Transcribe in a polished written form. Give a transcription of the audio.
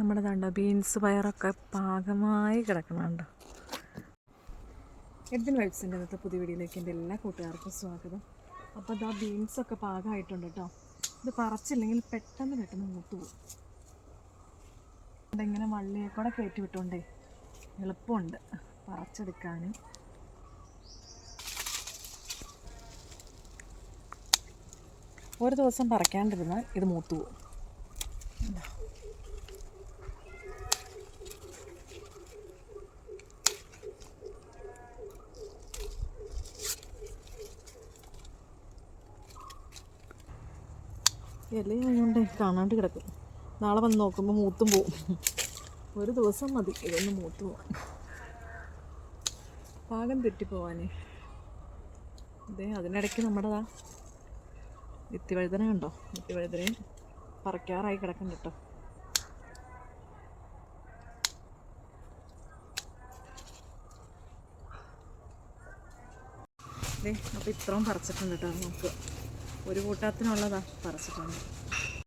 നമ്മുടെ കണ്ടോ ബീൻസ് പയറൊക്കെ പാകമായി കിടക്കുന്നുണ്ട്. എഡ്വിൻ വൈബ്സിൻ്റെ ഇന്നത്തെ പുതിയ വീഡിയോയിലേക്ക് എൻ്റെ എല്ലാ കൂട്ടുകാർക്കും സ്വാഗതം. അപ്പോൾ ഇതാ ബീൻസൊക്കെ പാകമായിട്ടുണ്ട് കേട്ടോ. ഇത് പറിച്ചില്ലെങ്കിൽ പെട്ടെന്ന് മൂത്ത് പോകും. ഇങ്ങനെ വള്ളിയെ കൂടെ കയറ്റി വിട്ടുകൊണ്ടേ എളുപ്പമുണ്ട് പറിച്ചെടുക്കാനും. ഒരു ദിവസം പറിക്കാണ്ടിരുന്നാൽ ഇത് മൂത്ത് പോകും. ഇലയായതുകൊണ്ട് കാണാണ്ട് കിടക്കും. നാളെ വന്ന് നോക്കുമ്പോൾ മൂത്തും പോവും. ഒരു ദിവസം മതി ഇതൊന്ന് മൂത്ത് പോവാൻ, പാകം തെറ്റിപ്പോവാനേ. ഇതേ അതിനിടയ്ക്ക് നമ്മുടെ വിത്തിവഴുതന കണ്ടോ, വിത്തിവഴുതനയും പറിക്കാറായി കിടക്കുന്നു കേട്ടോ. അപ്പോൾ ഇത്രയും പറിച്ചിട്ടുണ്ട് കേട്ടോ. നമുക്ക് ഒരു കൂട്ടത്തിനുള്ളതാ പറിച്ചിട്ടുണ്ട്.